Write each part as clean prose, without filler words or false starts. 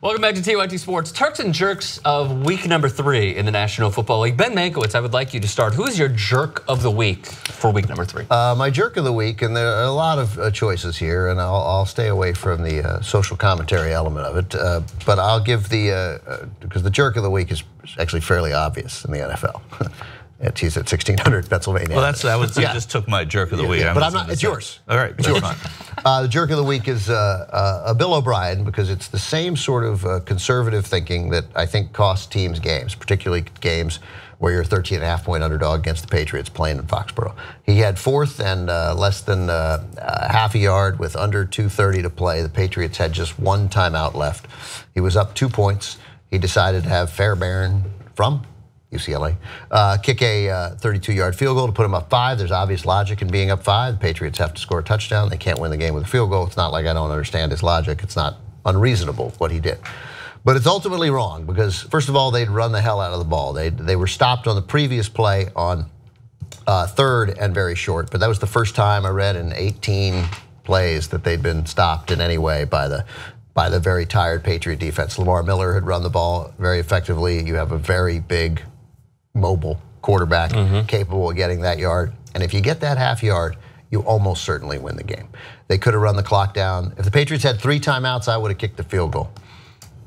Welcome back to TYT Sports. Turks and Jurks of week number 3 in the National Football League. Ben Mankiewicz, I would like you to start. Who is your jerk of the week for week number 3? My jerk of the week, and there are a lot of choices here, and I'll stay away from the social commentary element of it, but I'll give because the jerk of the week is actually fairly obvious in the NFL. He's at 1600 Pennsylvania. Well, you just took my jerk of the week. Yeah, but I'm not. It's yours. All right, it's yours. The jerk of the week is Bill O'Brien, because it's the same sort of conservative thinking that I think costs teams games, particularly games where you're a 13.5-point underdog against the Patriots playing in Foxborough. He had 4th and less than half a yard with under 2:30 to play. The Patriots had just 1 timeout left. He was up 2 points. He decided to have Fairbairn from UCLA, kick a 32-yard field goal to put him up 5. There's obvious logic in being up 5. The Patriots have to score a touchdown. They can't win the game with a field goal. It's not like I don't understand his logic. It's not unreasonable what he did. But it's ultimately wrong because, first of all, they'd run the hell out of the ball. They were stopped on the previous play on 3rd and very short, but that was the first time I read in 18 plays that they'd been stopped in any way by the very tired Patriot defense. Lamar Miller had run the ball very effectively. You have a very big, mobile quarterback capable of getting that yard. And if you get that half yard, you almost certainly win the game. They could have run the clock down. If the Patriots had 3 timeouts, I would have kicked the field goal.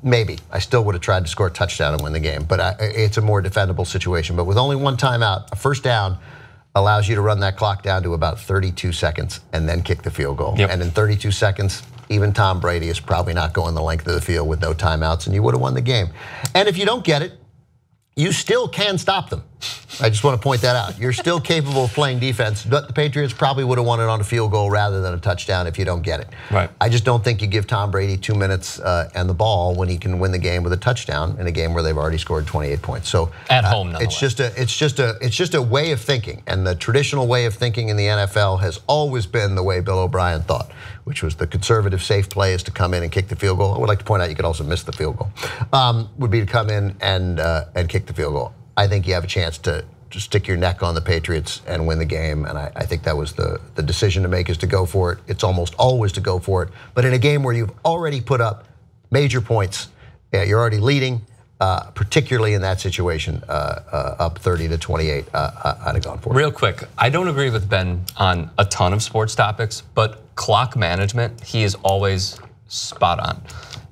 Maybe. I still would have tried to score a touchdown and win the game, but it's a more defendable situation. But with only 1 timeout, a first down allows you to run that clock down to about 32 seconds and then kick the field goal. Yep. And in 32 seconds, even Tom Brady is probably not going the length of the field with no timeouts, and you would have won the game. And if you don't get it, you still can stop them. I just want to point that out. You're still capable of playing defense, but the Patriots probably would have won it on a field goal rather than a touchdown if you don't get it. Right. I just don't think you give Tom Brady 2 minutes and the ball when he can win the game with a touchdown in a game where they've already scored 28 points. So at home, nonetheless. It's just a way of thinking, and the traditional way of thinking in the NFL has always been the way Bill O'Brien thought, which was the conservative safe play is to come in and kick the field goal. I would like to point out you could also miss the field goal. Would be to come in and kick the field goal. I think you have a chance to stick your neck on the Patriots and win the game, and I think that was the decision to make, is to go for it. It's almost always to go for it, but in a game where you've already put up major points, you're already leading, particularly in that situation, up 30-28, I'd have gone for it. Real quick, I don't agree with Ben on a ton of sports topics, but clock management, he is always spot on.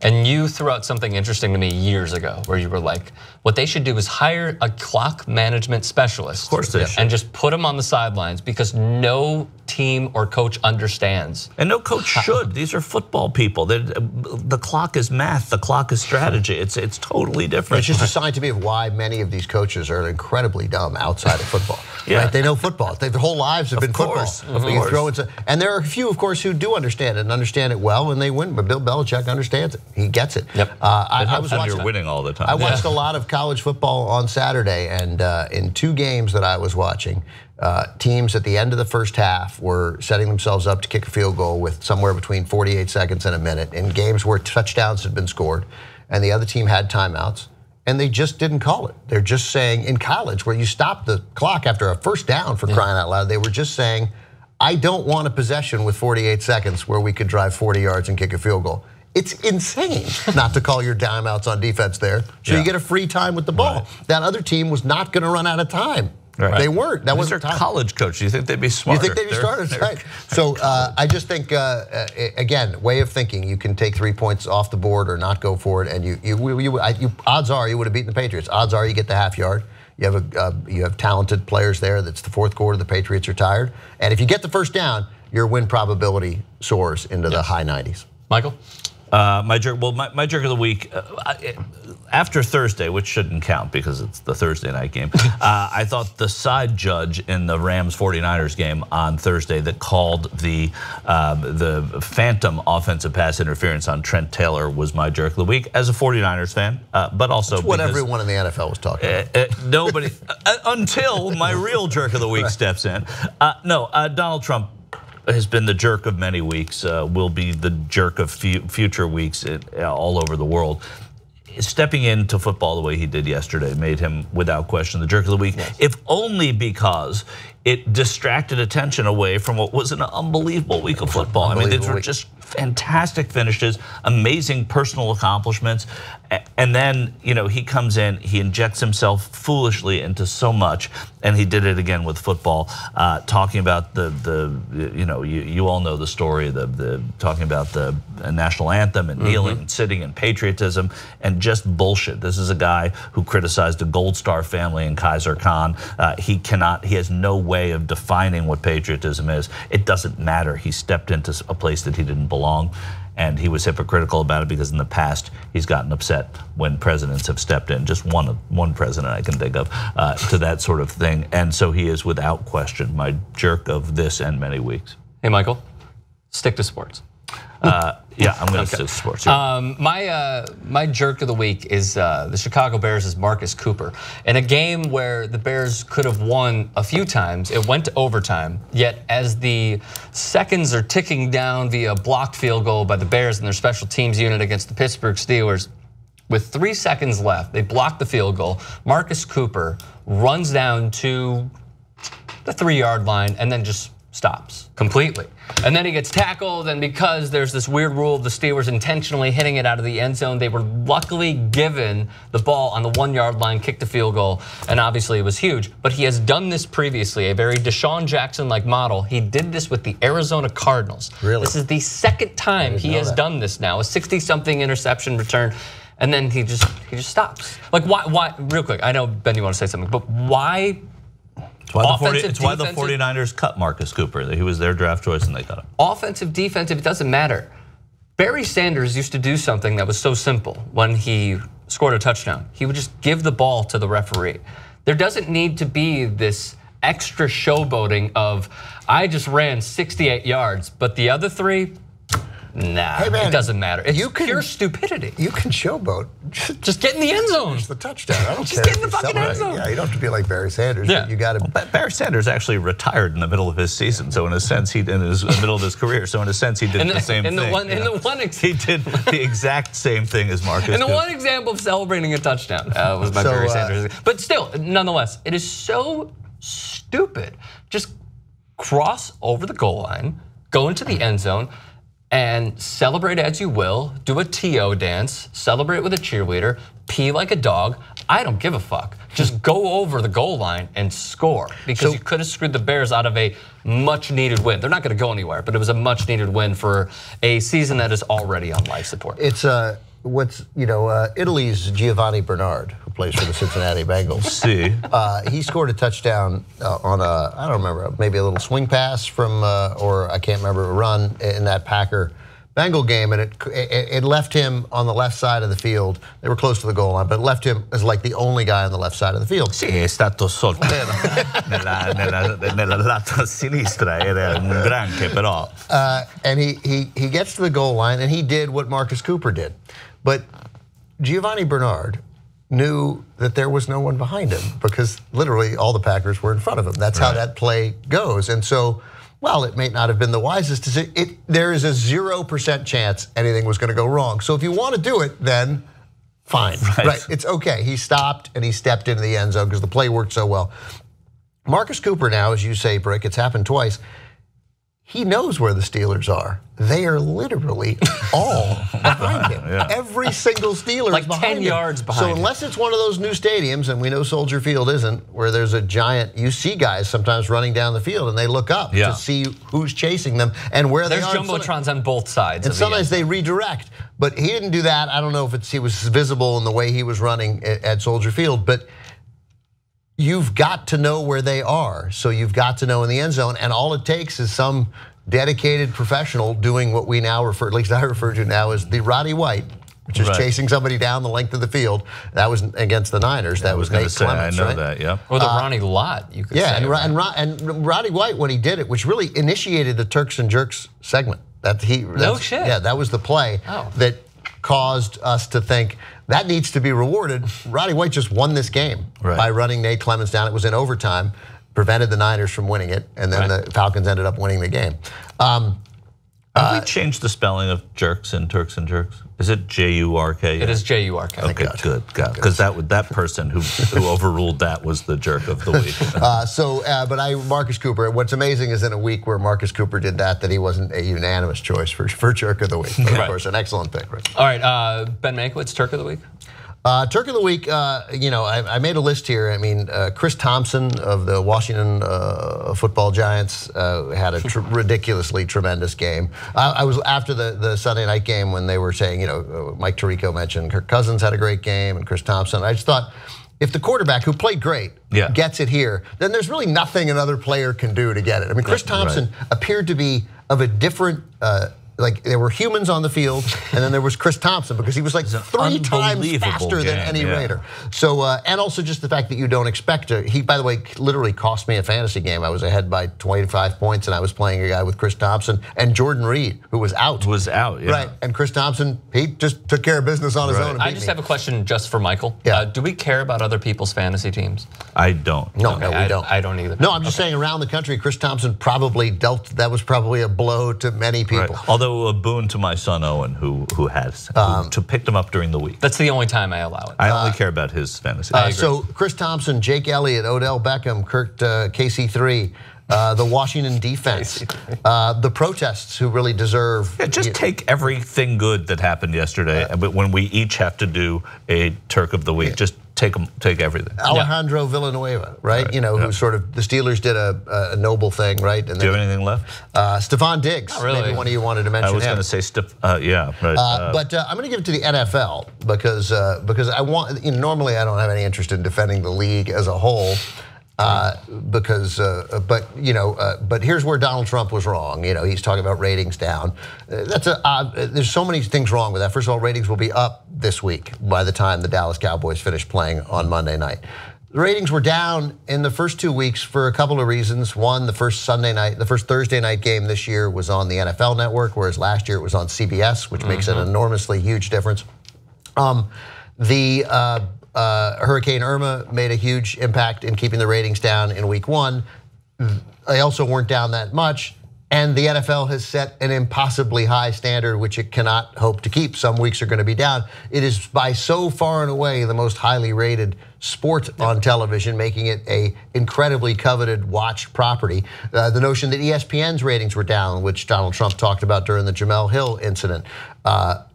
And you threw out something interesting to me years ago where you were like, what they should do is hire a clock management specialist. Of course they should. And just put them on the sidelines, because no team or coach understands. And no coach should. These are football people. The clock is math. The clock is strategy. It's totally different. It's just a sign to me of why many of these coaches are incredibly dumb outside of football. Right? They know football. Their whole lives have been football. You throw it, and there are a few, of course, who do understand it and understand it well, and they win. But Bill Belichick understands it. He gets it. Yep. I was watching. You're winning all the time. I watched a lot of college football on Saturday, and in 2 games that I was watching, teams at the end of the first half were setting themselves up to kick a field goal with somewhere between 48 seconds and a minute in games where touchdowns had been scored, and the other team had timeouts, and they just didn't call it. They're just saying, in college, where you stop the clock after a first down, for crying out loud, they were just saying, I don't want a possession with 48 seconds where we could drive 40 yards and kick a field goal. It's insane not to call your timeouts on defense there, so you get a free time with the ball. Right. That other team was not going to run out of time. Right. They weren't. That was a college coach. You think they'd be smarter? You think they'd be smarter? Right. So I just think, again, way of thinking. You can take 3 points off the board or not go for it, and odds are you would have beaten the Patriots. Odds are you get the half yard. You have talented players there. That's the 4th quarter. The Patriots are tired, and if you get the first down, your win probability soars into the high 90s. Michael? My jerk of the week, after Thursday, which shouldn't count because it's the Thursday night game, I thought the side judge in the Rams-49ers game on Thursday that called the phantom offensive pass interference on Trent Taylor was my jerk of the week as a 49ers fan, but also that's what everyone in the NFL was talking about. Nobody, until my real jerk of the week steps in. Donald Trump has been the jerk of many weeks, will be the jerk of future weeks all over the world. Stepping into football the way he did yesterday made him, without question, the jerk of the week, if only because it distracted attention away from what was an unbelievable week of football. I mean, these were just fantastic finishes, amazing personal accomplishments. And then, he comes in, he injects himself foolishly into so much, and he did it again with football, talking about you all know the story, talking about the national anthem and kneeling and sitting and patriotism and just bullshit. This is a guy who criticized the Gold Star family in Kaiser Khan. He has no way of defining what patriotism is. It doesn't matter. He stepped into a place that he didn't belong. And he was hypocritical about it because in the past he's gotten upset when presidents have stepped in. Just one president I can think of to that sort of thing. And so he is without question my jerk of this and many weeks. Hey, Michael, stick to sports. Yeah, I'm going to stick to sports. My jerk of the week is the Chicago Bears' Marcus Cooper. In a game where the Bears could have won a few times, it went to overtime, yet as the seconds are ticking down via blocked field goal by the Bears and their special teams unit against the Pittsburgh Steelers, with 3 seconds left, they block the field goal. Marcus Cooper runs down to the 3-yard line and then just stops completely. And then he gets tackled, and because there's this weird rule of the Steelers intentionally hitting it out of the end zone, they were luckily given the ball on the 1-yard line, kicked the field goal, and obviously it was huge. But he has done this previously, a very Deshaun Jackson-like model. He did this with the Arizona Cardinals. Really? This is the second time he has done this now, a 60-something interception return. And then he just stops. Like why? Real quick, I know Ben, you want to say something, but why? It's why the 49ers cut Marcus Cooper. He was their draft choice and they cut him. Offensive, defensive, it doesn't matter. Barry Sanders used to do something that was so simple when he scored a touchdown. He would just give the ball to the referee. There doesn't need to be this extra showboating of, I just ran 68 yards, but the other 3, nah, hey man, it doesn't matter. It's pure stupidity. You can showboat. Just get in the end zone. Just the touchdown. I don't just care. Get in the fucking end zone. Yeah, you don't have to be like Barry Sanders. Yeah. You got to. Well, Barry Sanders actually retired in the middle of his season, so in a sense, in the middle of his career, so in a sense, he did the same thing. He did the exact same thing as Marcus. And the one example of celebrating a touchdown was by Barry Sanders. But still, nonetheless, it is so stupid. Just cross over the goal line, go into the end zone, and celebrate as you will, do a TO dance, celebrate with a cheerleader, pee like a dog. I don't give a fuck. Just go over the goal line and score, because you could have screwed the Bears out of a much needed win. They're not going to go anywhere, but it was a much needed win for a season that is already on life support. It's Italy's Giovanni Bernard, who plays for the Cincinnati Bengals. He scored a touchdown on I don't remember, maybe a little swing pass from, or I can't remember, a run in that Packer-Bengal game, and it left him on the left side of the field. They were close to the goal line, but it left him as like the only guy on the left side of the field. Sì, è stato soltero nella lato sinistra, era un granché però. And he gets to the goal line, and he did what Marcus Cooper did. But Giovanni Bernard knew that there was no one behind him, because literally all the Packers were in front of him. That's how that play goes. And so, well, it may not have been the wisest decision. There is a 0% chance anything was going to go wrong. So if you want to do it, then fine. Right. It's okay. He stopped and he stepped into the end zone because the play worked so well. Marcus Cooper now, as you say, Brick, it's happened twice. He knows where the Steelers are. They are literally all behind him. Every single Steeler like is behind 10 yards behind him. So unless it's one of those new stadiums, and we know Soldier Field isn't, where there's a giant, you see guys sometimes running down the field and they look up to see who's chasing them and where they are. There's jumbotrons on both sides. And sometimes they redirect. But he didn't do that. I don't know if he was visible in the way he was running at Soldier Field, but you've got to know where they are. So you've got to know in the end zone, and all it takes is some dedicated professional doing what we now refer, at least I refer to now as the Roddy White, which is chasing somebody down the length of the field. That was against the Niners. That was Nate Clements, I know that, yeah. Or the Ronnie Lott, you could say. And Roddy White, when he did it, which really initiated the Turks and Jurks segment. No shit. Yeah, that was the play that caused us to think that needs to be rewarded. Roddy White just won this game by running Nate Clements down. It was in overtime, prevented the Niners from winning it, and then the Falcons ended up winning the game. Have we changed the spelling of Jurks and Turks and Jurks? Is it J-U-R-K? It is J-U-R-K. Okay, good. Because that person who overruled that was the jerk of the week. But Marcus Cooper. What's amazing is in a week where Marcus Cooper did that he wasn't a unanimous choice for jerk of the week. Of course, an excellent pick, Rich. All right, Ben Mankiewicz, Turk of the week. Turk of the week, I made a list here. I mean, Chris Thompson of the Washington football Giants had a ridiculously tremendous game. I was after the Sunday night game when they were saying, Mike Tirico mentioned Kirk Cousins had a great game and Chris Thompson. I just thought, if the quarterback, who played great, gets it here, then there's really nothing another player can do to get it. I mean, Chris Thompson appeared to be of a different, like there were humans on the field, and then there was Chris Thompson because he was like 3 times faster than any Raider. So, and also just the fact that you don't expect to. He, by the way, literally cost me a fantasy game. I was ahead by 25 points, and I was playing a guy with Chris Thompson and Jordan Reed, who was out. Right, and Chris Thompson, he just took care of business on his own. And I just have a question just for Michael. Do we care about other people's fantasy teams? I don't. No, we don't. I don't either. No, I'm just saying around the country, Chris Thompson probably dealt. That was probably a blow to many people. Although a boon to my son Owen, who picked him up during the week. That's the only time I allow it. I only care about his fantasy. So Chris Thompson, Jake Elliott, Odell Beckham, Kurt KC3. The Washington defense, the protests who really deserve. Just take everything good that happened yesterday, but when we each have to do a Turk of the week, just take everything. Alejandro Villanueva, right? Who sort of the Steelers did a noble thing, right? And do you have anything left? Stephon Diggs, maybe one of you wanted to mention. I was going to say, yeah, right. But I'm going to give it to the NFL because I want. Normally, I don't have any interest in defending the league as a whole. But here's where Donald Trump was wrong. He's talking about ratings down. There's so many things wrong with that. First of all, ratings will be up this week by the time the Dallas Cowboys finish playing on Monday night. The ratings were down in the first 2 weeks for a couple of reasons. One, the first Thursday night game this year was on the NFL Network, whereas last year it was on CBS, which makes an enormously huge difference. Hurricane Irma made a huge impact in keeping the ratings down in week 1. They also weren't down that much. And the NFL has set an impossibly high standard, which it cannot hope to keep. Some weeks are going to be down. It is by so far and away the most highly rated sport on television, making it a incredibly coveted watched property. The notion that ESPN's ratings were down, which Donald Trump talked about during the Jamel Hill incident,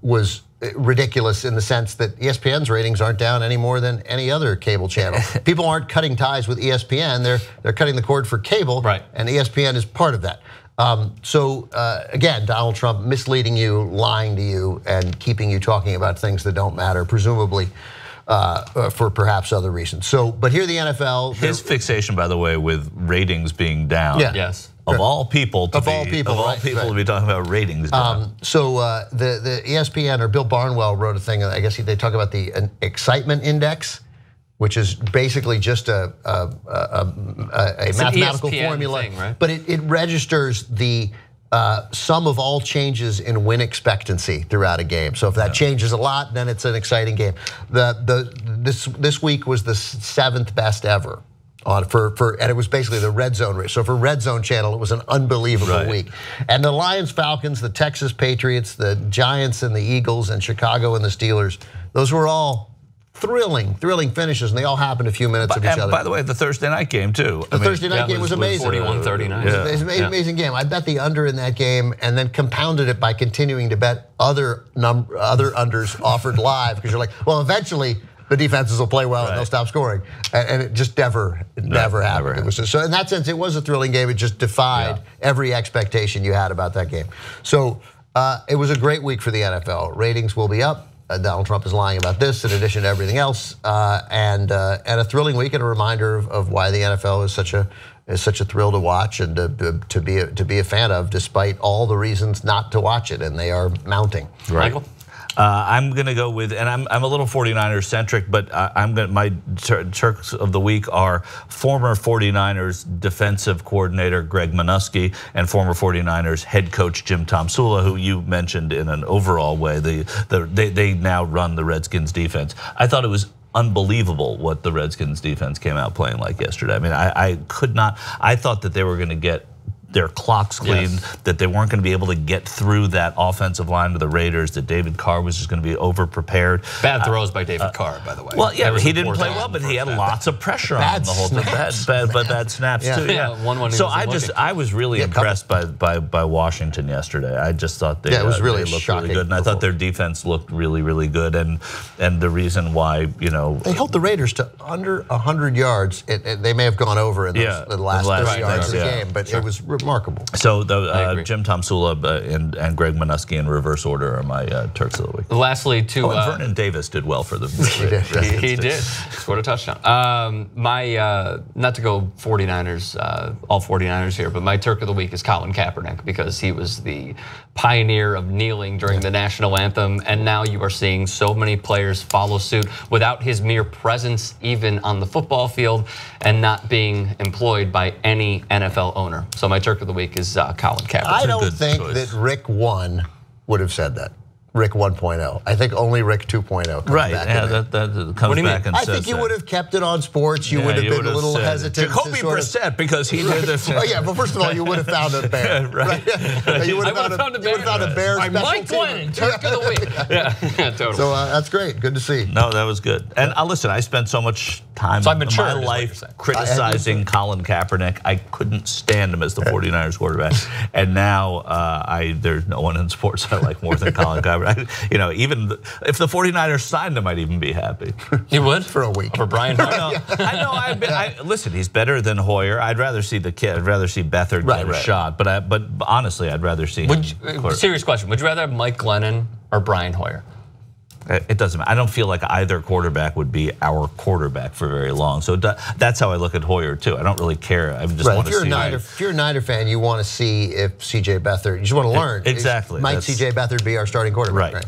was ridiculous in the sense that ESPN's ratings aren't down any more than any other cable channel. People aren't cutting ties with ESPN; they're cutting the cord for cable, and ESPN is part of that. Again, Donald Trump misleading you, lying to you, and keeping you talking about things that don't matter, presumably for perhaps other reasons. But here the NFL, his fixation, by the way, with ratings being down. Yes. Of all people to be talking about ratings down. The ESPN or Bill Barnwell wrote a thing. I guess they talk about the excitement index, which is basically just a mathematical formula, thing, right? But it registers the sum of all changes in win expectancy throughout a game. So if that changes a lot, then it's an exciting game. This week was the 7th best ever. And it was basically the red zone race. So for Red Zone channel, it was an unbelievable week. And the Lions, Falcons, the Texas Patriots, the Giants and the Eagles, and Chicago and the Steelers, those were all thrilling finishes, and they all happened a few minutes of each other. By the way, the Thursday night game too. The Thursday night game was amazing. 41-39. It was an amazing game. I bet the under in that game, and then compounded it by continuing to bet other unders offered live, because you're like, well, eventually the defenses will play well and they'll stop scoring, and it just never happened. It was just, so in that sense, it was a thrilling game. It just defied every expectation you had about that game. So it was a great week for the NFL. Ratings will be up. Donald Trump is lying about this in addition to everything else, and a thrilling week and a reminder of why the NFL is such a thrill to watch and to be a fan of, despite all the reasons not to watch it, and they are mounting. Michael? I'm going to go with, and I'm a little 49ers centric, but my Turks of the week are former 49ers defensive coordinator Greg Manusky and former 49ers head coach Jim Tomsula, who you mentioned in an overall way. They now run the Redskins defense. I thought it was unbelievable what the Redskins defense came out playing like yesterday. I mean, I thought that they were going to get their clocks cleaned, that they weren't going to be able to get through that offensive line to the Raiders, that David Carr was just going to be over-prepared. Bad throws by David Carr, by the way. Well, yeah, he didn't play well, but he had lots of pressure on him the whole time. Bad snaps too. Yeah. So I was really impressed by Washington yesterday. I just thought they looked really good, and I thought their defense looked really good. And the reason why, they held the Raiders to under 100 yards. They may have gone over in the last 30 yards of the game, but it was remarkable. So Jim Tomsula and Greg Minuski in reverse order are my Turks of the week. Lastly, Vernon Davis did well for the he did scored a touchdown. Not to go 49ers, all 49ers here, but my Turk of the week is Colin Kaepernick, because he was the pioneer of kneeling during the national anthem, and now you are seeing so many players follow suit without his mere presence even on the football field and not being employed by any NFL owner. So my Turk of the week is Colin Kaepernick. I don't think that Rick 1 would have said that. Rick 1.0. I think only Rick 2.0 comes back. That comes back and says I think you would have kept it on sports. You would have been a little hesitant. Jacoby Brissett, because he did this. Oh yeah, but first of all, you would have found a bear. Right? You would have found a bear. Mike Glennon, Turk of the week. Yeah, totally. So that's great. Good to see. No, that was good. And listen, I spent so much time in my life criticizing Colin Kaepernick. I couldn't stand him as the 49ers quarterback. And now there's no one in sports I like more than Colin Kaepernick. Even if the 49ers signed him, I'd even be happy. You would? For a week. For Brian Hoyer? I know. Listen, he's better than Hoyer. I'd rather see the kid. I'd rather see Beathard get a shot. But honestly, I'd rather see him. Serious question. Would you rather have Mike Glennon or Brian Hoyer? It doesn't matter. I don't feel like either quarterback would be our quarterback for very long. So that's how I look at Hoyer too. I don't really care. I just want to see. If you're a Niner fan, you want to see if C.J. Beathard. You just want to learn. Exactly. Might C.J. Beathard be our starting quarterback? Right.